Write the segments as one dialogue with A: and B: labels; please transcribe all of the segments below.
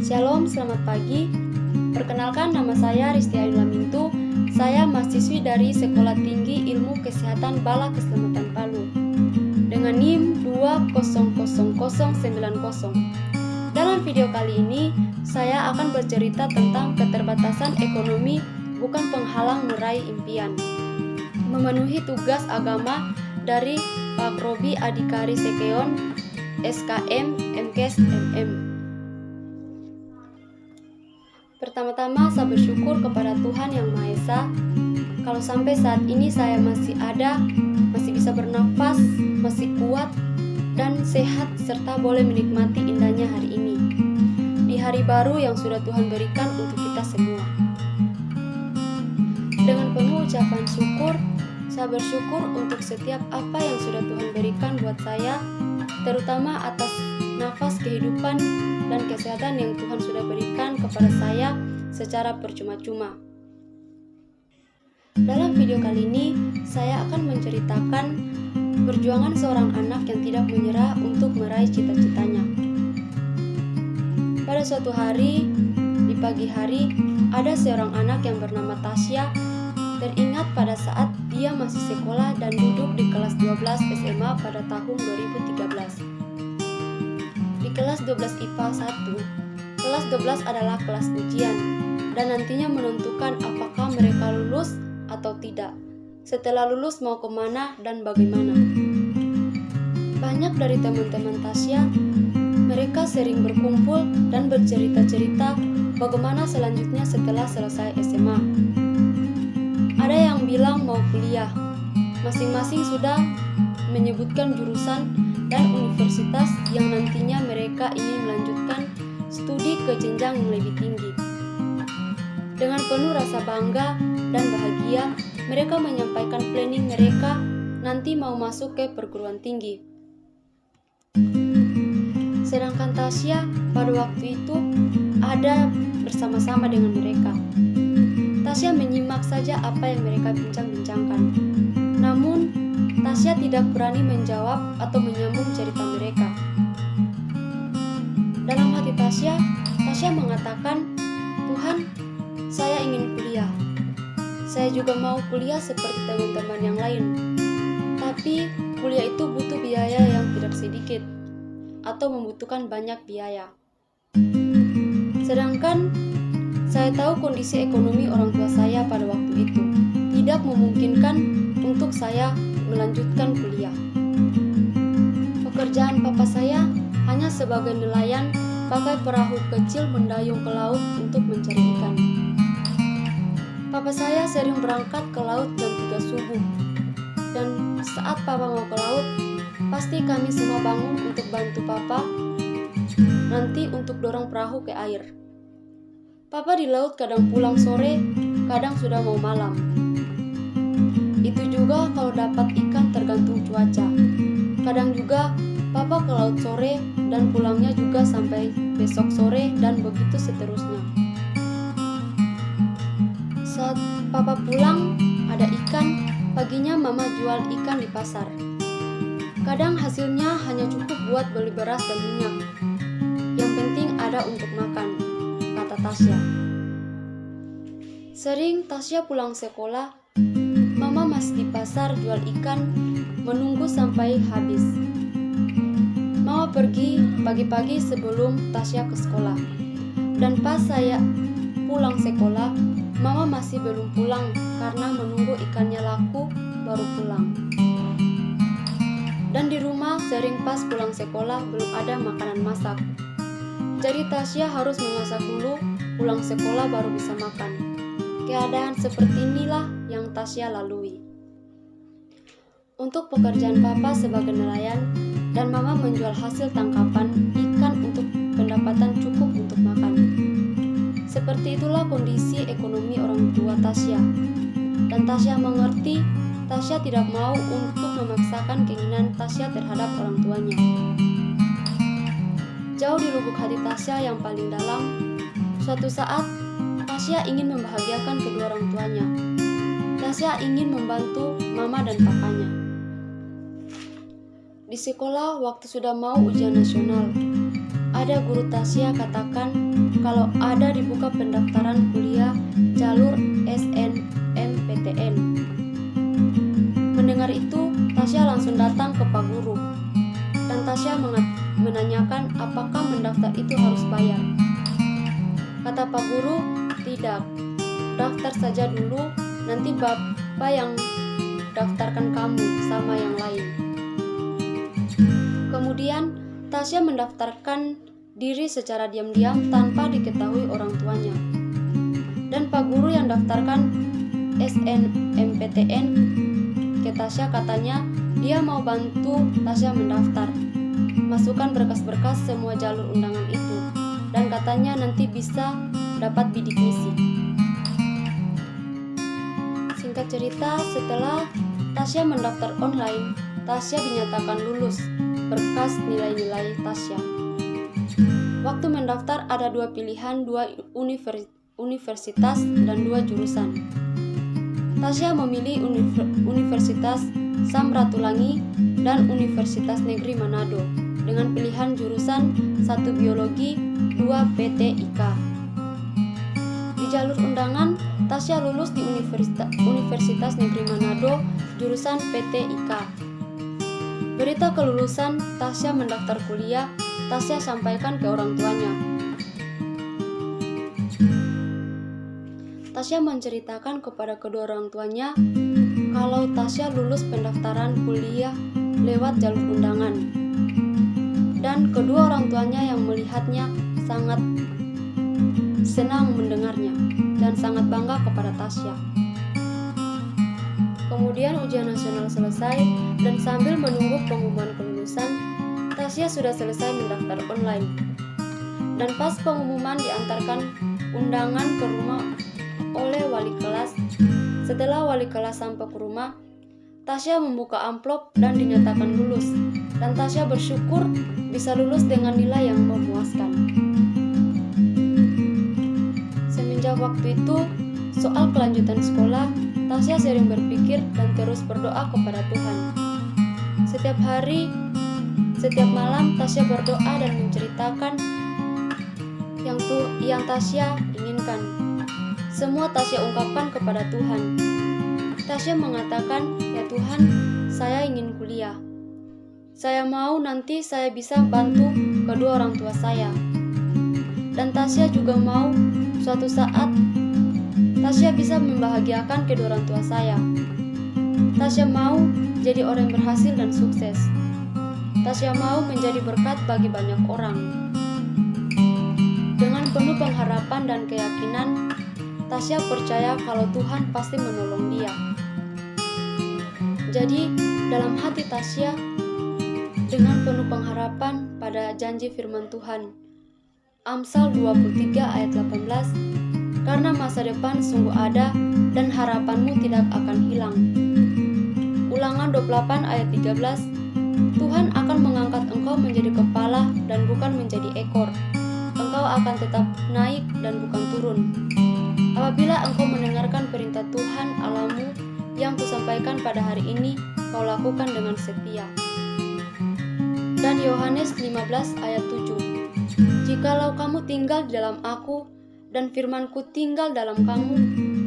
A: Shalom, selamat pagi. Perkenalkan, nama saya Risti Ayu Lamintu. Saya mahasiswi dari Sekolah Tinggi Ilmu Kesehatan Bala Keselamatan Palu dengan NIM 200090. Dalam video kali ini, saya akan bercerita tentang keterbatasan ekonomi bukan penghalang meraih impian. Memenuhi tugas agama dari Pak Robi Adhikari Sekeon, SKM, MKes, MM. Pertama-tama saya bersyukur kepada Tuhan Yang Maha Esa kalau sampai saat ini saya masih ada, masih bisa bernafas, masih kuat dan sehat serta boleh menikmati indahnya hari ini. Di hari baru yang sudah Tuhan berikan untuk kita semua. Dengan penuh ucapan syukur, saya bersyukur untuk setiap apa yang sudah Tuhan berikan buat saya, terutama atas nafas kehidupan dan kesehatan yang Tuhan sudah berikan kepada saya secara percuma-cuma. Dalam video kali ini, saya akan menceritakan perjuangan seorang anak yang tidak menyerah untuk meraih cita-citanya. Pada suatu hari, di pagi hari, ada seorang anak yang bernama Tasya teringat pada saat dia masih sekolah dan duduk di kelas 12 SMA pada tahun 2013. Di kelas 12 IPA 1, kelas 12 adalah kelas ujian dan nantinya menentukan apakah mereka lulus atau tidak. Setelah lulus mau kemana dan bagaimana. Banyak dari teman-teman Tasya, mereka sering berkumpul dan bercerita-cerita bagaimana selanjutnya setelah selesai SMA. Ada yang bilang mau kuliah, masing-masing sudah menyebutkan jurusan dan universitas yang nantinya mereka ingin melanjutkan studi ke jenjang yang lebih tinggi. Dengan penuh rasa bangga dan bahagia, mereka menyampaikan planning mereka nanti mau masuk ke perguruan tinggi. Sedangkan Tasya pada waktu itu ada bersama-sama dengan mereka. Tasya menyimak saja apa yang mereka bincang-bincangkan. Namun, Tasya tidak berani menjawab atau menyambung cerita mereka. Dalam hati Tasya mengatakan, "Tuhan, saya ingin kuliah. Saya juga mau kuliah seperti teman-teman yang lain. Tapi, kuliah itu butuh biaya yang tidak sedikit atau membutuhkan banyak biaya. Sedangkan saya tahu kondisi ekonomi orang tua saya pada waktu itu tidak memungkinkan untuk saya melanjutkan kuliah. Pekerjaan papa saya hanya sebagai nelayan pakai perahu kecil mendayung ke laut untuk mencari ikan. Papa saya sering berangkat ke laut jam 3 subuh. Dan saat papa mau ke laut, pasti kami semua bangun untuk bantu papa nanti untuk dorong perahu ke air. Papa di laut kadang pulang sore, kadang sudah mau malam. Itu juga kalau dapat ikan tergantung cuaca. Kadang juga papa ke laut sore dan pulangnya juga sampai besok sore dan begitu seterusnya. Saat papa pulang, ada ikan, paginya mama jual ikan di pasar. Kadang hasilnya hanya cukup buat beli beras dan minyak. Yang penting ada untuk makan, kata Tasya. Sering Tasya pulang sekolah, mama masih di pasar jual ikan, menunggu sampai habis. Mama pergi pagi-pagi sebelum Tasya ke sekolah. Dan pas saya pulang sekolah, mama masih belum pulang karena menunggu ikannya laku baru pulang. Dan di rumah sering pas pulang sekolah belum ada makanan masak. Jadi Tasya harus memasak dulu, pulang sekolah baru bisa makan. Keadaan seperti inilah yang Tasya lalui. Untuk pekerjaan papa sebagai nelayan dan mama menjual hasil tangkapan ikan untuk pendapatan cukup untuk makan. Seperti itulah kondisi ekonomi orang tua Tasya. Dan Tasya mengerti, Tasya tidak mau untuk memaksakan keinginan Tasya terhadap orang tuanya. Jauh di lubuk hati Tasya yang paling dalam, suatu saat Tasya ingin membahagiakan kedua orang tuanya. Tasya ingin membantu mama dan papanya. Di sekolah waktu sudah mau ujian nasional, ada guru Tasya katakan kalau ada dibuka pendaftaran kuliah jalur SNMPTN. Mendengar itu, Tasya langsung datang ke Pak Guru. Dan Tasya menanyakan apakah mendaftar itu harus bayar. Kata Pak Guru, tidak, daftar saja dulu, nanti Bapak yang daftarkan kamu sama yang lain. Kemudian Tasya mendaftarkan diri secara diam-diam tanpa diketahui orang tuanya. Dan Pak Guru yang daftarkan SNMPTN ke Tasya katanya dia mau bantu Tasya mendaftar, masukkan berkas-berkas semua jalur undangan itu, dan katanya nanti bisa dapat bidik misi. Singkat cerita, setelah Tasya mendaftar online, Tasya dinyatakan lulus berkas nilai-nilai Tasya. Waktu mendaftar ada 2 pilihan, 2 universitas dan 2 jurusan. Tasya memilih Universitas Samratulangi dan Universitas Negeri Manado dengan pilihan jurusan 1 Biologi, 2 PT IKA. Di jalur undangan, Tasya lulus di Universitas Negeri Manado jurusan PT IKA. Berita kelulusan Tasya mendaftar kuliah, Tasya sampaikan ke orang tuanya. Tasya menceritakan kepada kedua orang tuanya kalau Tasya lulus pendaftaran kuliah lewat jalur undangan. Dan kedua orang tuanya yang melihatnya sangat senang mendengarnya dan sangat bangga kepada Tasya. Kemudian ujian nasional selesai dan sambil menunggu pengumuman kelulusan, Tasya sudah selesai mendaftar online. Dan pas pengumuman diantarkan undangan ke rumah oleh wali kelas. Setelah wali kelas sampai ke rumah, Tasya membuka amplop dan dinyatakan lulus. Dan Tasya bersyukur bisa lulus dengan nilai yang memuaskan. Semenjak waktu itu, soal kelanjutan sekolah, Tasya sering berpikir dan terus berdoa kepada Tuhan. Setiap hari, setiap malam Tasya berdoa dan menceritakan yang Tasya inginkan. Semua Tasya ungkapkan kepada Tuhan. Tasya mengatakan, "Ya Tuhan, saya ingin kuliah. Saya mau nanti saya bisa bantu kedua orang tua saya. Dan Tasya juga mau suatu saat Tasya bisa membahagiakan kedua orang tua saya. Tasya mau jadi orang yang berhasil dan sukses. Tasya mau menjadi berkat bagi banyak orang." Dengan penuh pengharapan dan keyakinan, Tasya percaya kalau Tuhan pasti menolong dia. Jadi, dalam hati Tasya, dengan penuh pengharapan pada janji firman Tuhan, Amsal 23 ayat 18, "Karena masa depan sungguh ada dan harapanmu tidak akan hilang." Ulangan 28 ayat 13, "Tuhan akan mengangkat engkau menjadi kepala dan bukan menjadi ekor. Engkau akan tetap naik dan bukan turun. Apabila engkau mendengarkan perintah Tuhan Allahmu yang kusampaikan pada hari ini, kau lakukan dengan setia." Dan Yohanes 15 ayat 7, "Jikalau kamu tinggal di dalam aku, dan firman-Ku tinggal dalam kamu,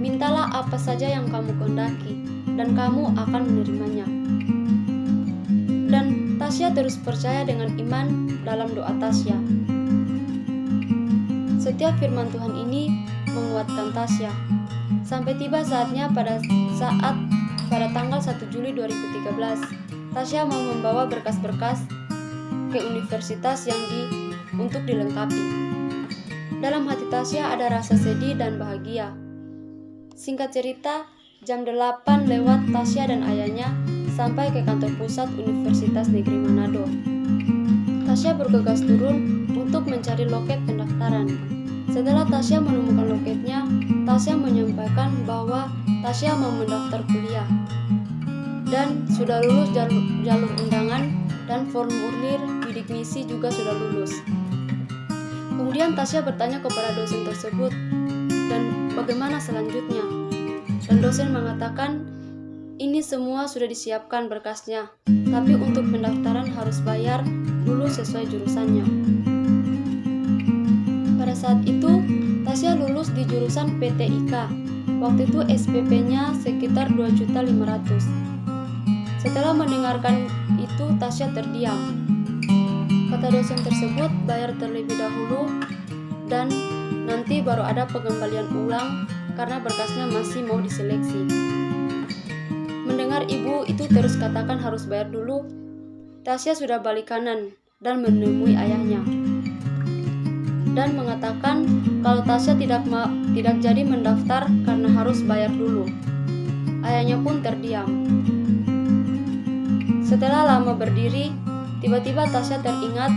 A: mintalah apa saja yang kamu kehendaki, dan kamu akan menerimanya." Dan Tasya terus percaya dengan iman dalam doa Tasya. Setiap firman Tuhan ini menguatkan Tasya. Sampai tiba saatnya pada tanggal 1 Juli 2013, Tasya mau membawa berkas-berkas ke universitas untuk dilengkapi. Dalam hati Tasya ada rasa sedih dan bahagia. Singkat cerita, jam 8 lewat Tasya dan ayahnya sampai ke kantor pusat Universitas Negeri Manado. Tasya bergegas turun untuk mencari loket pendaftaran. Setelah Tasya menemukan loketnya, Tasya menyampaikan bahwa Tasya mau mendaftar kuliah dan sudah lulus jalur undangan dan formulir bidik misi juga sudah lulus. Kemudian Tasya bertanya kepada dosen tersebut, "Dan bagaimana selanjutnya?" Dan dosen mengatakan, "Ini semua sudah disiapkan berkasnya, tapi untuk pendaftaran harus bayar dulu sesuai jurusannya." Pada saat itu Tasya lulus di jurusan PTIK. Waktu itu SPP-nya sekitar 2.500.000. Setelah mendengarkan itu Tasya terdiam. Kata dosen tersebut bayar terlebih dahulu dan nanti baru ada pengembalian ulang karena berkasnya masih mau diseleksi. Mendengar ibu itu terus katakan harus bayar dulu, Tasya sudah balik kanan dan menemui ayahnya dan mengatakan kalau Tasya tidak jadi mendaftar karena harus bayar dulu. Ayahnya pun terdiam. Setelah lama berdiri, tiba-tiba Tasya teringat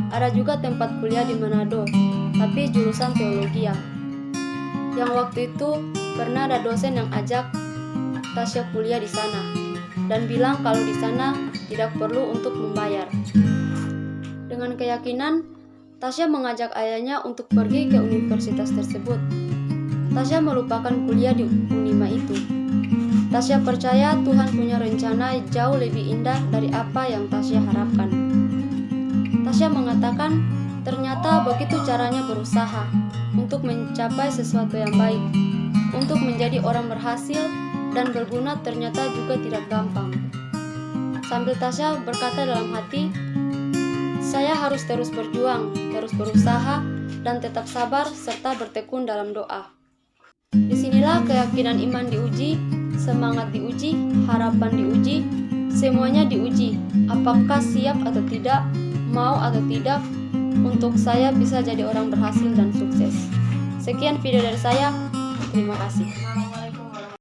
A: ada juga tempat kuliah di Manado, tapi jurusan teologi. Yang waktu itu pernah ada dosen yang ajak Tasya kuliah di sana dan bilang kalau di sana tidak perlu untuk membayar. Dengan keyakinan, Tasya mengajak ayahnya untuk pergi ke universitas tersebut. Tasya melupakan kuliah di Unima itu. Tasya percaya Tuhan punya rencana jauh lebih indah dari apa yang Tasya harapkan. Tasya mengatakan ternyata begitu caranya berusaha untuk mencapai sesuatu yang baik, untuk menjadi orang berhasil dan berguna ternyata juga tidak gampang. Sambil Tasya berkata dalam hati, saya harus terus berjuang, terus berusaha, dan tetap sabar serta bertekun dalam doa. Disinilah keyakinan iman diuji, semangat diuji, harapan diuji, semuanya diuji. Apakah siap atau tidak, mau atau tidak, untuk saya bisa jadi orang berhasil dan sukses. Sekian video dari saya, terima kasih.